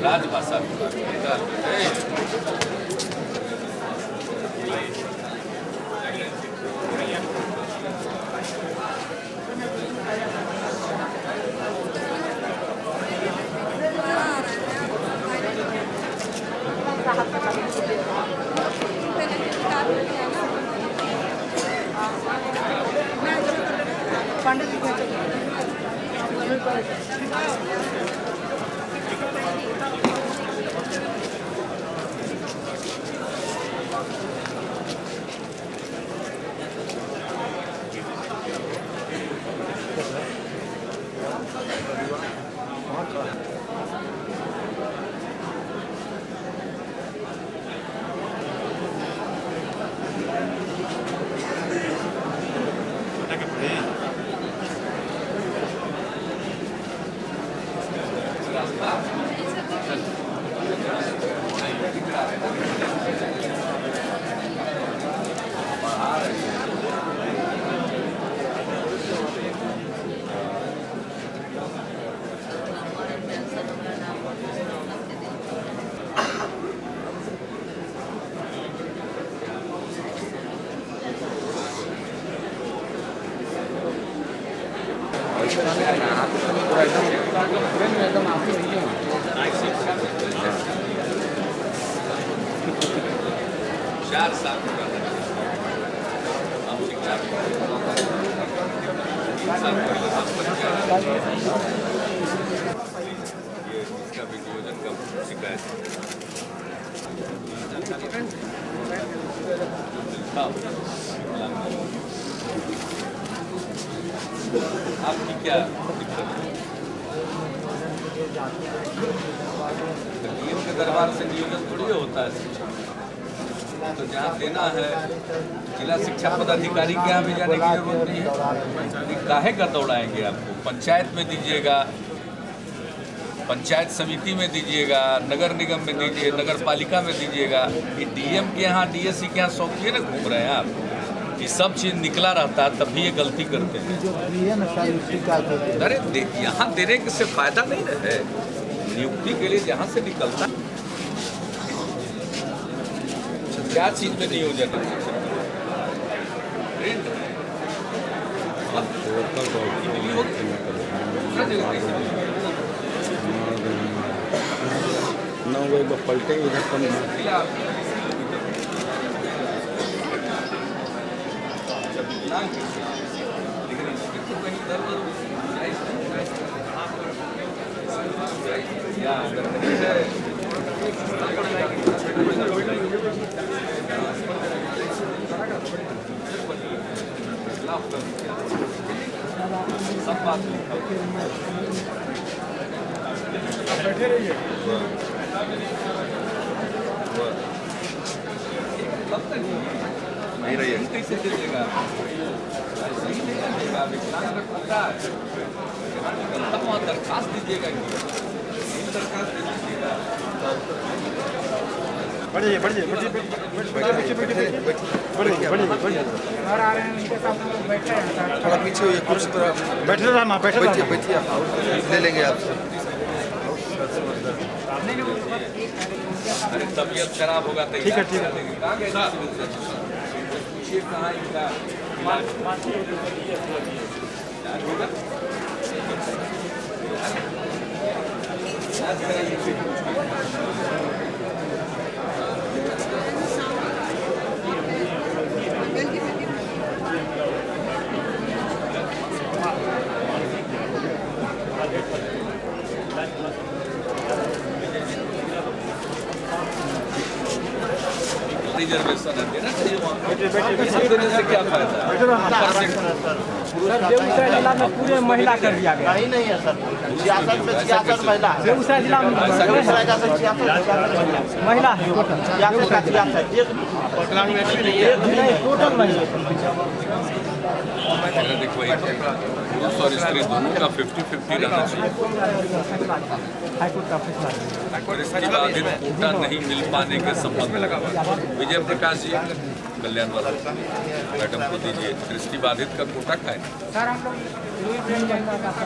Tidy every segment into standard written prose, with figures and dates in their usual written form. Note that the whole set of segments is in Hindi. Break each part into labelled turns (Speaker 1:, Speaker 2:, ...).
Speaker 1: राजभाषा
Speaker 2: पंडित चार साल इसका भी नियोजन का शिकायत आपकी क्या दिक्कत है? डीएम के दरबार से नियोजन थोड़ी होता है शिक्षा, तो जहाँ देना है जिला शिक्षा पदाधिकारी के यहाँ भी जाने की जरूरत नहीं है। काहे का दौड़ाएंगे आपको? पंचायत में दीजिएगा, पंचायत समिति में दीजिएगा, नगर निगम में दीजिए, नगर पालिका में दीजिएगा। ये डीएम के यहाँ डीएससी के यहाँ सौंपिए ना, घूम रहे हैं आप। ये सब चीज़ निकला रहता है तभी ये गलती करते हैं। अरे यहाँ देने से फायदा नहीं रहे, नियुक्ति के लिए जहाँ से निकलता क्या चीज़ में नियोजन है?
Speaker 1: पलटे इधर कम
Speaker 2: सब बात बैठे रहिए। नहीं रहिए कैसे दे देगा, सही नहीं देगा, विकलांग का कोटा है, तब वहाँ दरखास्त दीजिएगा कि दरखास्त दे दीजिएगा।
Speaker 1: बढ़िए बढ़िए बढ़िए बढ़िए
Speaker 3: और आ रहे हैं उनके साथ हम लोग बैठे हैं।
Speaker 1: थोड़ा पीछे हुई कुछ तरह बैठे रहना बैठिए ले लेंगे आपसे।
Speaker 2: अरे तबीयत खराब होगा तो
Speaker 1: ठीक है
Speaker 2: कहाँ इनका रिजर्वेशन है देना चाहिए वहाँ देने से क्या फायदा है?
Speaker 3: बेगूसराय जिला में पूरे महिला कर दिया गया।
Speaker 4: नहीं है सर, सियासत में सियासत महिला है।
Speaker 3: बेगूसराय जिला में
Speaker 4: बेगूसराय का सर सियासत
Speaker 3: महिला है,
Speaker 4: सियासत का सियासत
Speaker 3: नहीं टोटल महिला।
Speaker 2: देखो पुरुष और स्त्री दोनों का 50-50 रहना चाहिए।
Speaker 3: हाईकोर्ट का फैसला
Speaker 2: दृष्टिबाधित कोटा नहीं मिल पाने के संबंध में विजय प्रकाश जी कल्याण वाला मैडम को दीजिए, दृष्टिबाधित का कोटा खाए।
Speaker 3: सर हम लोग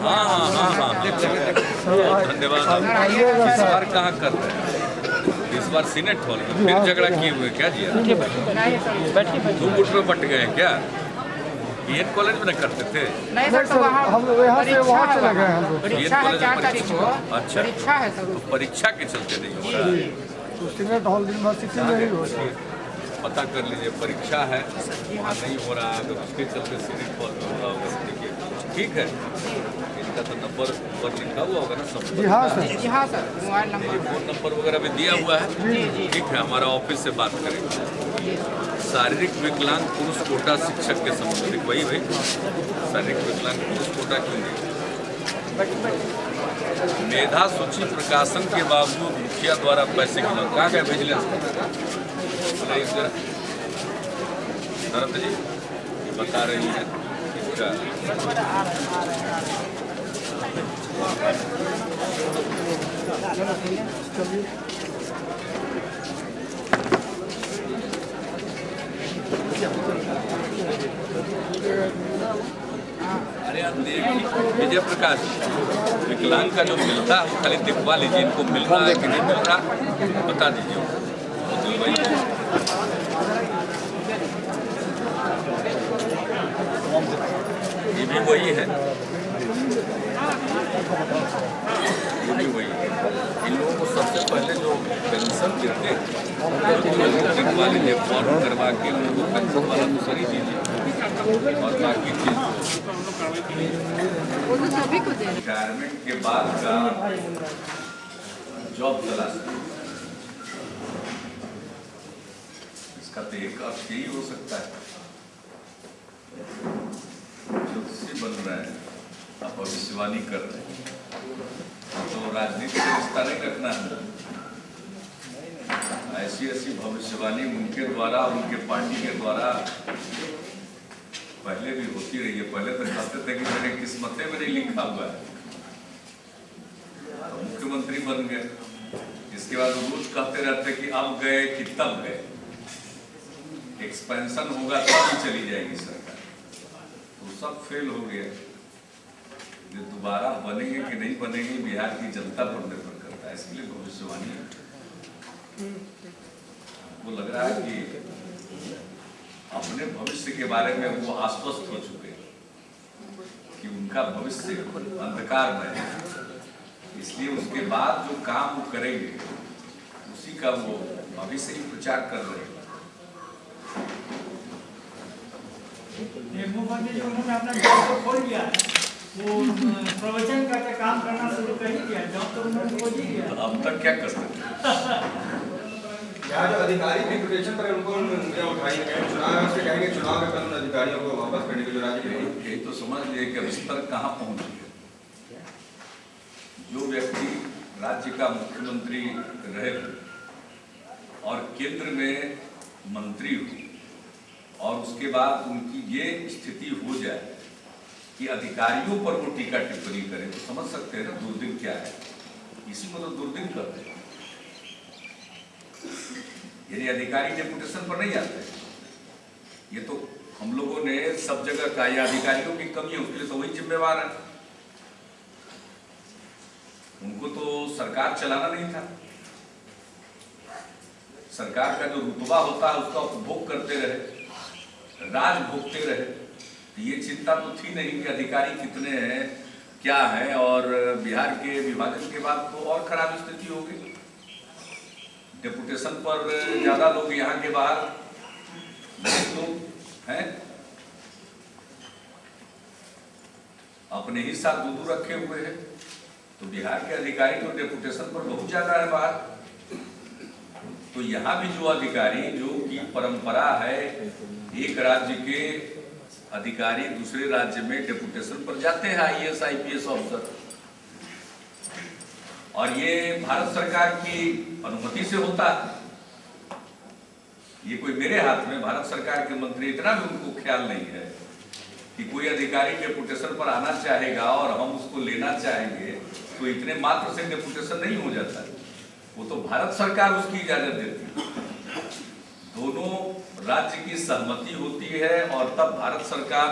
Speaker 2: हाँ धन्यवाद। इस बार कहाँ कर रहे हैं? इस बार सीनेट हॉल में फिर झगड़ा किए हुए क्या जी? दो गुट में बट गए हैं क्या? बीएड कॉलेज में न करते थे?
Speaker 3: नहीं सर, तो हम लोग यहाँ से वहाँ चले गए हैं।
Speaker 2: बीएड कॉलेज में
Speaker 3: परीक्षा
Speaker 2: अच्छा
Speaker 3: परीक्षा है सर,
Speaker 2: तो परीक्षा के चलते नहीं हो रहा है।
Speaker 1: तो सीनेट हॉल यूनिवर्सिटी में ही हो रहा है।
Speaker 2: पता कर लीजिए परीक्षा है वहाँ नहीं हो रहा है, अगर उसके चलते सीनेट हॉल में हो रहा होगा देखिए। ठीक है, इनका तो नंबर ऊपर लिखा हुआ होगा ना सब?
Speaker 1: जी हाँ सर,
Speaker 3: जी हाँ sir, mobile number
Speaker 2: phone number वगैरह भी दिया हुआ है। ठीक है, हमारा ऑफिस से बात करेंगे। शारीरिक विकलांग पुरुष कोटा शिक्षक के संबंधित वही शारीरिक विकलांग पुरुष कोटा क्यों नहीं? मेधा सूची प्रकाशन के बावजूद मुखिया द्वारा पैसे की मांग। कहाँ गए विजिलेंस? नरद जी ये बता रही है इसका अरे आप देखिए विजय प्रकाश विकलांग का जो मिलता है वो खाली दिखवा लीजिए, इनको मिल रहा है कि नहीं मिल रहा बता दीजिए। ये भी वही है, ये भी वही है। इन लोगों को सबसे पहले जो पेंशन देते हैं दिखवा लीजिए, फॉर्म करवा के उनको पेंशन वाला दूसरी दीजिए और बाकी चीज रिटायरमेंट के बाद का जॉब तलाश। इसका तो एक अर्थ यही हो सकता है ज्योतिषी बन रहे हैं, आप भविष्यवाणी कर रहे हैं, तो राजनीति से रिश्ता नहीं रखना है। ऐसी भविष्यवाणी उनके द्वारा, उनके पार्टी के द्वारा पहले भी होती रही है। पहले तो कहते थे कि मेरे किस्मतें में नहीं लिखा हुआ है, तो मुख्यमंत्री बन गए। इसके बाद रोज कहते रहते कि अब गए कि तब गए, एक्सपेंशन होगा तब ही चली जाएगी सरकार। तो सब फेल हो गया। जो दोबारा बनेंगे कि नहीं बनेंगे बिहार की जनता पर निर्भर करता है। इसलिए भविष्यवाणी वो लग रहा है कि अपने भविष्य के बारे में वो आश्वस्त हो चुके हैं। कि उनका भविष्य अंधकार में है, इसलिए उसके बाद जो काम वो करेंगे उसी का वो अभी से ही प्रचार कर रहे हैं।
Speaker 5: उन्होंने अपना जॉब को खोल लिया है, वो प्रवचन का काम करना शुरू कर ही दिया, जॉब तो उन्होंने खोल ही दिया।
Speaker 2: तो अब तक क्या कर सकते
Speaker 6: यहाँ जो अधिकारी डिप्यूटेशन पर उनको उठाएंगे, चुनाव में उसके कहेंगे चुनाव में कानून अधिकारियों को वापस करने के जो राज्य के
Speaker 2: यही तो समझ लिए कि अब स्तर कहाँ पहुँच गया। जो व्यक्ति राज्य का मुख्यमंत्री रहे और केंद्र में मंत्री हो और उसके बाद उनकी ये स्थिति हो जाए कि अधिकारियों पर वो टीका टिप्पणी करें, तो समझ सकते हैं ना दुर्दिन क्या है। इसी को तो दुर्दिन करते हैं। यानी अधिकारी डेपुटेशन पर नहीं आते, ये तो हम लोगों ने सब जगह कहा या अधिकारियों की कमी है, उसके लिए तो वही जिम्मेवार है। उनको तो सरकार चलाना नहीं था, सरकार का जो रुतबा होता है उसका उपभोग करते रहे, राज भोगते रहे। तो ये चिंता तो थी नहीं कि अधिकारी कितने हैं क्या है, और बिहार के विभाजन के बाद तो और खराब स्थिति होगी। डेपुटेशन पर ज्यादा लोग यहाँ के बाहर लोग हैं, अपने ही साथ दूर रखे हुए हैं। तो बिहार के अधिकारी तो डेपुटेशन पर बहुत ज्यादा है बाहर। तो यहाँ भी जो अधिकारी, जो की परंपरा है, एक राज्य के अधिकारी दूसरे राज्य में डेपुटेशन पर जाते हैं, IAS IPS ऑफिसर, और ये भारत सरकार की अनुमति से होता है। ये कोई मेरे हाथ में भारत सरकार के मंत्री, इतना भी उनको ख्याल नहीं है कि कोई अधिकारी डेपुटेशन पर आना चाहेगा और हम उसको लेना चाहेंगे तो इतने मात्र से डेपुटेशन नहीं हो जाता है। वो तो भारत सरकार उसकी इजाजत देती है, दोनों राज्य की सहमति होती है और तब भारत सरकार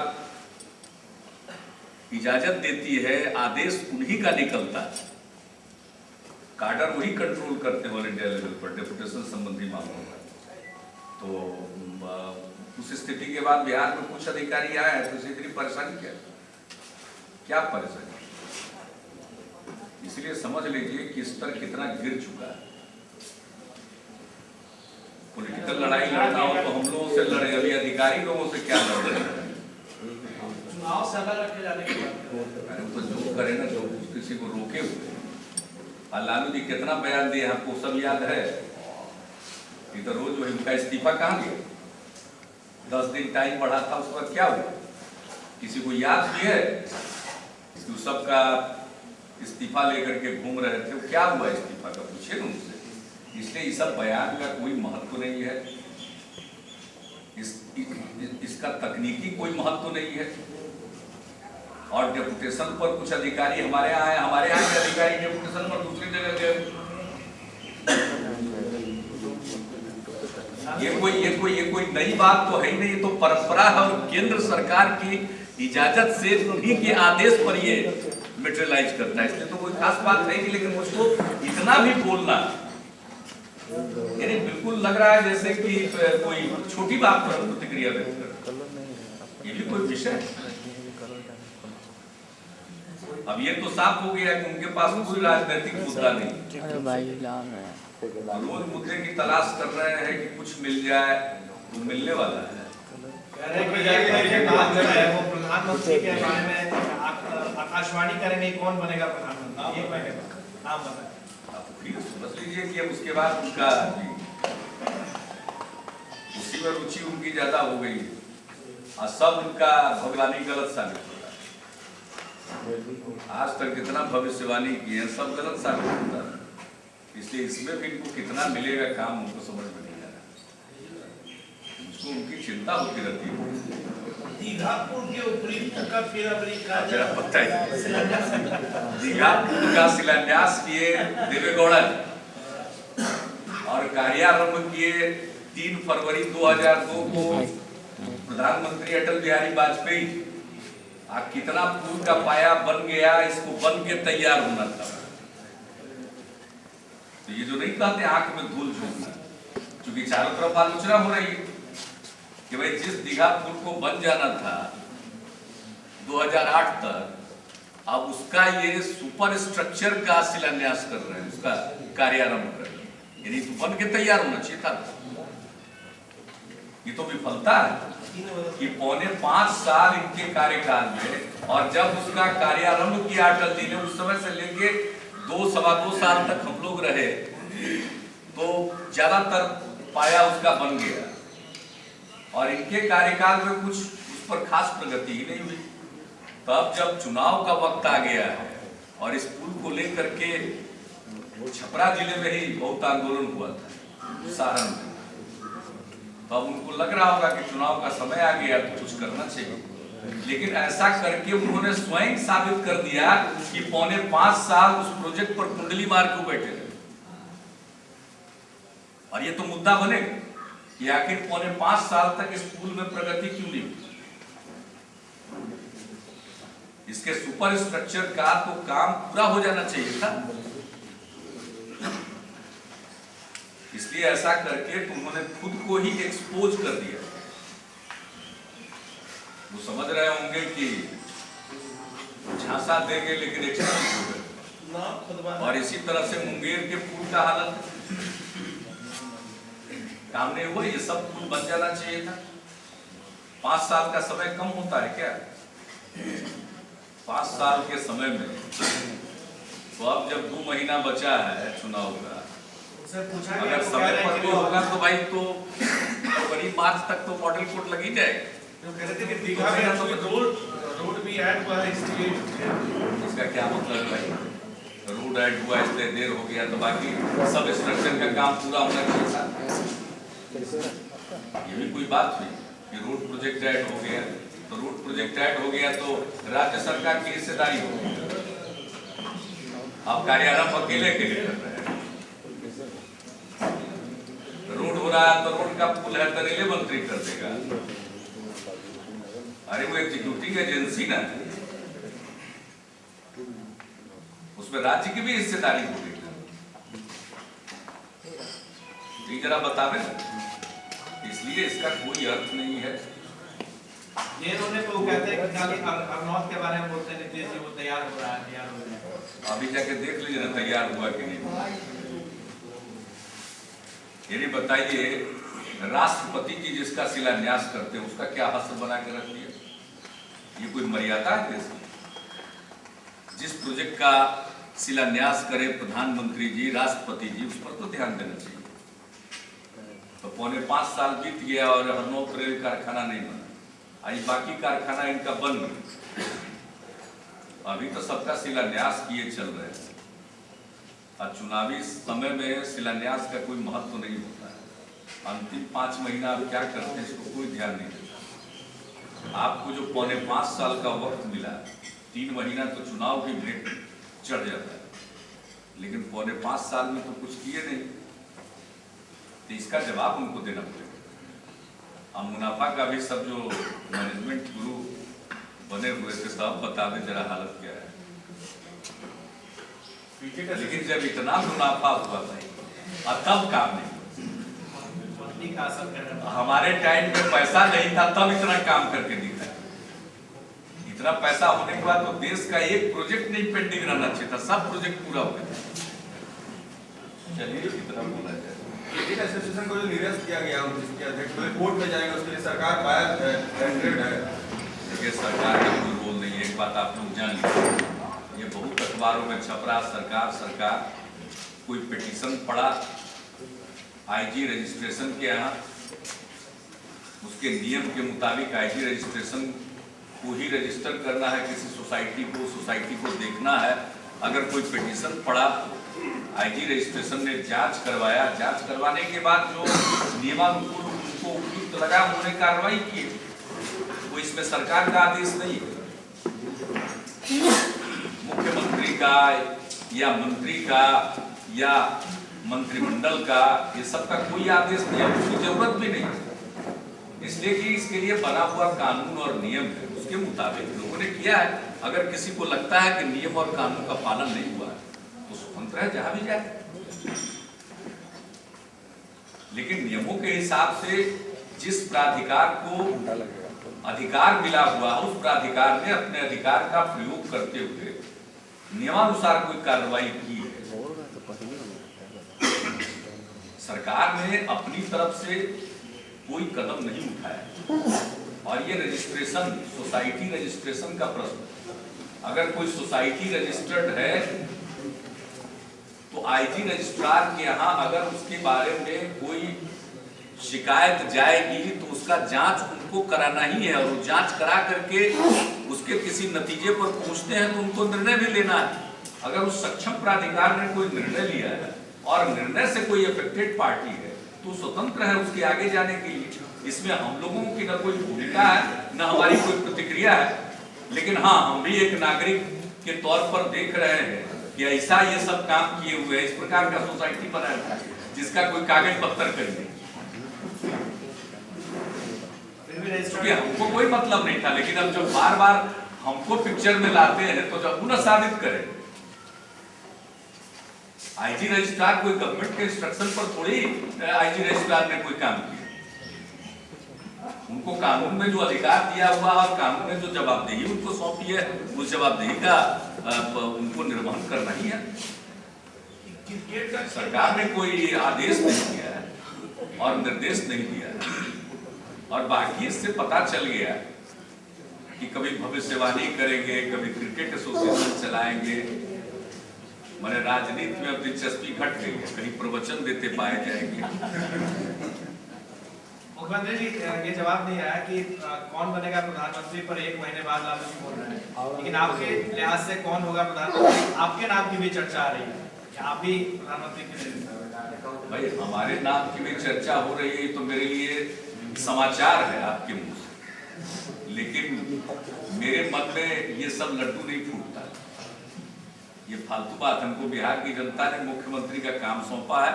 Speaker 2: इजाजत देती है, आदेश उन्हीं का निकलता है। कार्डर वही कंट्रोल करते हैं ऑल इंडिया लेवल पर डेपुटेशन संबंधी मामलों में। तो उस स्थिति के बाद बिहार में कुछ अधिकारी आए हैं, तो इसे इतनी परेशानी क्या परेशानी। इसलिए समझ लीजिए कि स्तर कितना गिर चुका है। पॉलिटिकल लड़ाई लड़ना हो तो हम लोगों से लड़े, अभी अधिकारी लोगों से क्या लड़ रहे हैं।
Speaker 5: चुनाव सभा रखे जाने के बाद
Speaker 2: तो जो करे ना, जो किसी को रोके हुए। और लालू जी कितना बयान दिए आपको सब याद है। इधर रोज उनका इस्तीफा कहाँ गया, 10 दिन टाइम बढ़ा था, उसके बाद क्या हुआ, किसी को याद भी है? तो सबका इस्तीफा लेकर के घूम रहे थे, क्या हुआ इस्तीफा का, पूछिए ना उनसे। इसलिए इस सब बयान का कोई महत्व नहीं है, इसका तकनीकी कोई महत्व नहीं है। और डेपुटेशन पर कुछ अधिकारी हमारे यहाँ के अधिकारी डेपुटेशन पर दूसरी जगह गए। ये कोई नई बात तो है ही नहीं, ये तो परंपरा है और केंद्र सरकार की इजाजत से उन्हीं के आदेश पर ये मेटेरियलाइज करता है। इसलिए तो कोई खास बात नहीं थी, लेकिन मुझको इतना भी बोलना यानी बिल्कुल लग रहा है जैसे कि कोई छोटी बात पर प्रतिक्रिया व्यक्त कर, ये भी कोई विषय है। अब ये तो साफ हो गया कि उनके पास कोई राजनीतिक मुद्दा नहीं, रोज मुद्दे की तलाश कर रहे हैं कि कुछ मिल जाए, तो मिलने वाला है।
Speaker 7: प्रधानमंत्री के बारे में आकाशवाणी करेंगे, कौन बनेगा प्रधानमंत्री, आप बताएं।
Speaker 2: आप फिर समझ लीजिए कि अब उसके बाद उनका उसी में रुचि उनकी ज्यादा हो गई और सब उनका भविष्यवाणी गलत साबित हो रहा है। आज तक जितना भविष्यवाणी की है सब गलत साबित होता है। इसलिए इसमें भी इनको कितना मिलेगा काम, उनको समझ में नहीं आ रहा। उसको उनकी चिंता होती रहती है।
Speaker 7: दीघापुर के ऊपरी का फिर
Speaker 2: जरा बताइए, दीघापुर का शिलान्यास किए देवेगौड़ा जी और कार्यारंभ किए 3 फरवरी 2002 को प्रधानमंत्री अटल बिहारी वाजपेयी। कितना पुल का पाया बन गया, इसको बन के तैयार होना था। तो ये जो नहीं कहते आंख में धूल झोंकना, क्योंकि चारों तरफ आलोचना हो रही है कि भाई जिस दीघा पुल को बन जाना था 2008 तक, अब उसका ये सुपर स्ट्रक्चर का शिलान्यास कर रहे हैं, उसका कार्यारंभ कर रहे हैं। यानी तो बन के तैयार होना चाहिए था। ये तो विफलता है कि 4.5 साल इनके कार्यकाल में, और जब उसका कार्यारंभ किया अटल जी ने, उस समय से लेके 2-2.25 साल तक हम लोग रहे, तो ज्यादातर पाया उसका बन गया, और इनके कार्यकाल में कुछ उस पर खास प्रगति ही नहीं हुई। तब जब चुनाव का वक्त आ गया है और इस पुल को लेकर के छपरा जिले में ही बहुत आंदोलन हुआ था, सारण में, तो अब उनको लग रहा होगा कि चुनाव का समय आ गया तो कुछ करना चाहिए। लेकिन ऐसा करके उन्होंने स्वयं साबित कर दिया कि 4.5 साल उस प्रोजेक्ट पर कुंडली मार के बैठे रहे। और ये तो मुद्दा बनेगा कि आखिर 4.5 साल तक इस पुल में प्रगति क्यों नहीं हुई। इसके सुपर स्ट्रक्चर का तो काम पूरा हो जाना चाहिए था। इसलिए ऐसा करके उन्होंने खुद को ही एक्सपोज कर दिया। वो समझ रहे होंगे कि झांसा देंगे लेकिन एक्सपोज हो गए। और इसी तरह से मुंगेर के पुल का हालत काम नहीं हुआ। ये सब पुल बन जाना चाहिए था। 5 साल का समय कम होता है क्या? 5 साल के समय में तो अब जब 2 महीना बचा है चुनाव का, अगर समय पर भी होगा तो भाई तो फरवरी मार्च तक तो मॉडल कोर्ट लग ही जाएगा।
Speaker 7: रोड भी ऐड हुआ है इसलिए।
Speaker 2: इसका क्या मतलब है भाई? रोड ऐड हुआ इसलिए देर हो गया, तो बाकी सब स्ट्रक्चर का काम पूरा होना चाहिए था। ये भी कोई बात हुई कि रोड प्रोजेक्ट ऐड हो गया, तो रोड प्रोजेक्ट ऐड हो गया तो राज्य सरकार की हिस्सेदारी हो गई। अब कार्यारंभ अकेले के लिए कर रहे हैं। रोड हो रहा है तो रोड का पुल है तो रेलवे मंत्री कर देगा। अरे वो एग्जीक्यूटिव एजेंसी ना, उसमें राज्य की भी हिस्सेदारी हो गई। तो जरा बतावे ना, इसलिए इसका कोई अर्थ नहीं है।
Speaker 7: ये उन्होंने को कहते हैं कि खाली अरनौत के बारे में बोलते हैं नीतीश जी, वो तैयार हो रहा है, तैयार हो रहा है।
Speaker 2: अभी जाके देख लीजिए ना तैयार हुआ कि नहीं। ये बताइए, राष्ट्रपति जी जिसका शिलान्यास करते हैं उसका क्या हश्र बना के रख दिया? ये कोई मर्यादा है देश की? जिस प्रोजेक्ट का शिलान्यास करे प्रधानमंत्री जी, राष्ट्रपति जी, उस पर तो ध्यान देना चाहिए। तो 4.5 साल बीत गया और हरनौत रेल कारखाना नहीं बना, आज बाकी कारखाना इनका बन गया। अभी तो सबका शिलान्यास किए चल रहे हैं। और चुनावी समय में शिलान्यास का कोई महत्व नहीं होता है। अंतिम 5 महीना आप क्या करते हैं इसको कोई ध्यान नहीं देता। आपको जो 4.5 साल का वक्त मिला, 3 महीना तो चुनाव की भेंट चढ़ जाता है, लेकिन 4.5 साल में तो कुछ किए नहीं। तो इसका जवाब उनको देना पड़ेगा। अब मुनाफा का भी सब जो मैनेजमेंट गुरु बने हुए थे सब बता दें जरा हालत क्या है। लेकिन जब इतना मुनाफा हुआ भाई और तब काम नहीं, हमारे टाइम में पैसा नहीं था तब इतना काम करके दिखा। इतना पैसा होने के बाद तो देश का एक प्रोजेक्ट नहीं पेंडिंग रहना चाहिए था, सब प्रोजेक्ट पूरा हो गया। चलिए कितना बोला जाए।
Speaker 6: क्रिकेट एसोसिएशन को जो निरस्त किया गया जिसके अध्यक्ष कोर्ट में जाएंगे, उसके लिए सरकार बायड है।
Speaker 2: देखिए सरकार का कोई रोल नहीं है। एक बात आप लोग जान लीजिए, ये बहुत अखबारों में छप रहा सरकार कोई पिटीशन पड़ा आईजी रजिस्ट्रेशन के यहाँ, उसके नियम के मुताबिक आईजी रजिस्ट्रेशन को ही रजिस्टर करना है किसी सोसाइटी को देखना है। अगर कोई पिटीशन पड़ा, आईजी रजिस्ट्रेशन ने जांच करवाया, जांच करवाने के बाद जो नियमानुकूल उनको उपयुक्त लगा उन्होंने कार्रवाई की। वो इसमें सरकार का आदेश नहीं है, मुख्यमंत्री का या मंत्री का या मंत्रिमंडल का, ये सब का कोई आदेश नहीं है, उसकी जरूरत भी नहीं है। इसलिए कि इसके लिए बना हुआ कानून और नियम है, उसके मुताबिक लोगों ने किया है। अगर किसी को लगता है कि नियम और कानून का पालन नहीं हुआ तो स्वतंत्र है, जहां भी जाए। लेकिन नियमों के हिसाब से जिस प्राधिकार को अधिकार मिला हुआ, उस प्राधिकार ने अपने अधिकार का प्रयोग करते हुए नियमानुसार कोई कार्रवाई की है। सरकार ने अपनी तरफ से कोई कदम नहीं उठाया। और ये रजिस्ट्रेशन, सोसाइटी रजिस्ट्रेशन का प्रश्न, अगर कोई सोसाइटी रजिस्टर्ड है तो आईजी रजिस्ट्रार के यहाँ अगर उसके बारे में कोई शिकायत जाएगी तो उसका जांच उनको कराना ही है, और वो जांच करा करके उसके किसी नतीजे पर पहुंचते हैं तो उनको निर्णय भी लेना है। अगर उस सक्षम प्राधिकार ने कोई निर्णय लिया है और निर्णय से कोई अफेक्टेड पार्टी है तो स्वतंत्र है उसके आगे जाने के लिए। इसमें हम लोगों की न कोई भूमिका है, न हमारी कोई प्रतिक्रिया है। लेकिन हाँ, हम भी एक नागरिक के तौर पर देख रहे हैं कि ऐसा ये सब काम किए हुए, इस प्रकार का सोसाइटी बनाया था जिसका कोई कागज पत्तर कर नहीं, क्योंकि हमको कोई मतलब नहीं था। लेकिन अब जब बार बार हमको पिक्चर में लाते हैं तो जब पुनः साबित करें। आईजी रजिस्ट्रार कोई गवर्नमेंट के इंस्ट्रक्शन पर थोड़ी आईजी रजिस्ट्रार ने कोई काम किया। उनको कानून में जो अधिकार दिया हुआ और कानून में जो जवाबदेही उनको सौंपी है, उस जवाबदेही का उनको निर्वहन करना ही है। सरकार ने कोई आदेश नहीं दिया है और निर्देश नहीं दिया है। और बाकी इससे पता चल गया कि कभी भविष्यवाणी करेंगे, कभी क्रिकेट एसोसिएशन चलाएंगे, मैंने राजनीति में अब दिलचस्पी घट गई है, कहीं प्रवचन देते पाए जाएंगे।
Speaker 7: मुख्यमंत्री जी, ये जवाब नहीं आया कि कौन बनेगा प्रधानमंत्री पर 1 महीने बाद आप बोल रहे हैं, लेकिन आपके लिहाज से कौन होगा प्रधानमंत्री? आपके नाम की भी चर्चा आ रही है कि आप भी प्रधानमंत्री के लिए।
Speaker 2: भाई, हमारे नाम की भी चर्चा हो रही है तो मेरे लिए समाचार है आपके मुंह से, लेकिन मेरे मन में ये सब लड्डू नहीं फूटता। ये फालतू बात। हमको बिहार की जनता ने मुख्यमंत्री का काम सौंपा है।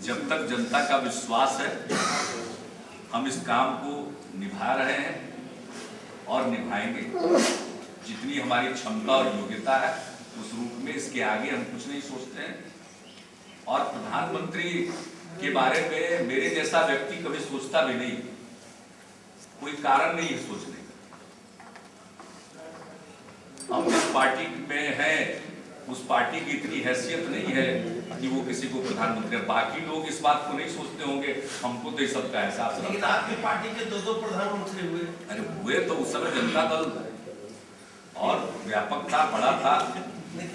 Speaker 2: जब तक जनता का विश्वास है हम इस काम को निभा रहे हैं और निभाएंगे। जितनी हमारी क्षमता और योग्यता है उस रूप में, इसके आगे हम कुछ नहीं सोचते हैं। और प्रधानमंत्री के बारे में मेरे जैसा व्यक्ति कभी सोचता भी नहीं, कोई कारण नहीं है सोचने का। हम जिस पार्टी में हैं उस पार्टी की इतनी हैसियत नहीं है कि वो किसी को प्रधानमंत्री। बाकी लोग इस बात को नहीं सोचते होंगे, हमको तो ये सब का एहसास है।
Speaker 4: लेकिन आपकी पार्टी के 2 प्रधानमंत्री हुए।
Speaker 2: अरे हुए तो उस समय जनता दल और व्यापक था, बड़ा था,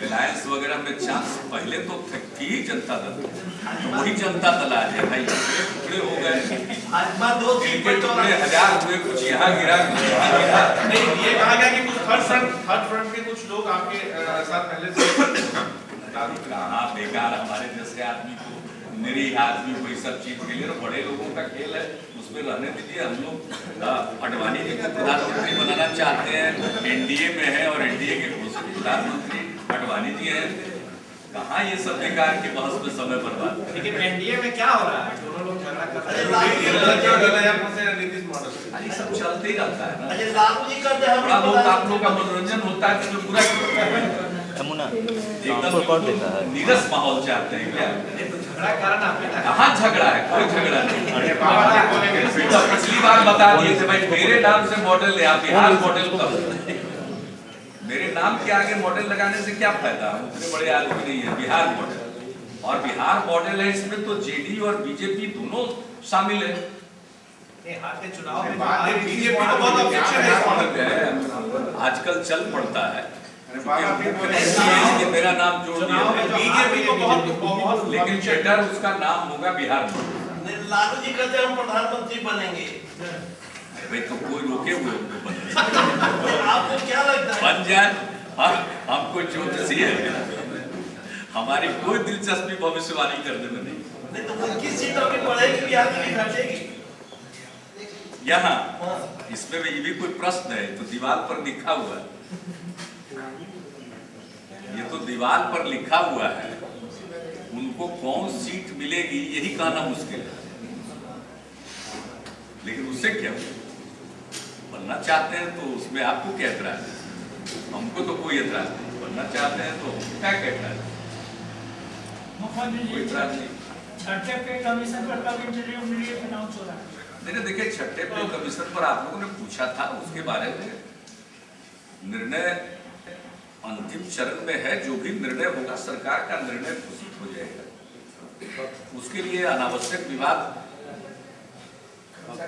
Speaker 2: रिलायंस वगैरह में चांस पहले तो थी जनता दल, वही जनता दल आज है भाई। टुकड़े हो गए, टुकड़े 1000 हुए, कुछ यहाँ गिरा, कुछ यहाँ गिरा।
Speaker 7: नहीं, ये कहा गया कि कुछ थर्ड फ्रंट के कुछ लोग आपके साथ पहले से
Speaker 2: कहाँ बेकार हमारे जैसे आदमी को, मेरी आदमी को सब चीज के लिए बड़े लोगों का खेल है, उसमें रहने दीजिए। हम लोग अडवाणी जी को प्रधानमंत्री बनाना चाहते हैं, एनडीए में है और एनडीए के घोषित प्रधानमंत्री अडवाणी जी हैं। कहाँ ये सब बेकार के बहस में समय बर्बाद।
Speaker 7: लेकिन एनडीए में क्या हो रहा है? दोनों लोग झगड़ा कर रहे हैं, नीतीश मॉडल।
Speaker 2: अरे सब चलते ही रहता है ना।
Speaker 4: लालू जी करते हैं,
Speaker 2: थोड़ा बहुत आप लोग का मनोरंजन होता है तो पूरा एकदम नीरस माहौल चाहते हैं क्या?
Speaker 7: झगड़ा कारण आपने
Speaker 2: कहाँ झगड़ा है? कोई झगड़ा नहीं। पिछली बार बता दिए थे भाई, मेरे नाम से मॉडल है, बिहार मॉडल का। मेरे नाम के आगे मॉडल लगाने से क्या फायदा? उतने बड़े आदमी नहीं है। बिहार मॉडल और बिहार मॉडल है, इसमें तो जेडी और बीजेपी दोनों शामिल है।
Speaker 7: चुनाव में बीजेपी को बहुत ऑब्जेक्शन है,
Speaker 2: आजकल चल पड़ता है कि मेरा नाम जोड़ दिया,
Speaker 7: बीजेपी को बहुत,
Speaker 2: लेकिन चैटर उसका नाम होगा बिहार मॉडल।
Speaker 4: लालू जी कहते हैं हम प्रधानमंत्री बनेंगे।
Speaker 2: भाई तो कोई रोके हुए उनको बनने?
Speaker 4: आपको क्या लगता है?
Speaker 2: बन जाए। हमको ज्योतिषी है, हमारी कोई दिलचस्पी भविष्यवाणी करने में नहीं।
Speaker 4: तो किस सीटों की बढ़ेगी, बिहार की घटेगी?
Speaker 2: यहाँ इसमें भी ये भी कोई प्रश्न है? तो दीवार पर लिखा हुआ है, ये तो दीवार पर लिखा हुआ है। उनको कौन सीट मिलेगी यही कहना मुश्किल है, लेकिन उससे क्या बनना चाहते हैं तो उसमें आपको क्या एतराज है? हमको तो कोई एतराज नहीं। बनना चाहते हैं तो क्या कहता है?
Speaker 5: मुख्यमंत्री
Speaker 2: कोई
Speaker 5: जी,
Speaker 2: एतराज नहीं।
Speaker 5: छठे पे कमीशन पर कब इंटरव्यू अनाउंस हो रहा है?
Speaker 2: मैंने देखिए छठे पे कमीशन पर आप लोगों ने पूछा था, उसके बारे में निर्णय अंतिम चरण में है। जो भी निर्णय होगा सरकार का निर्णय घोषित हो जाएगा। उसके लिए अनावश्यक विवाद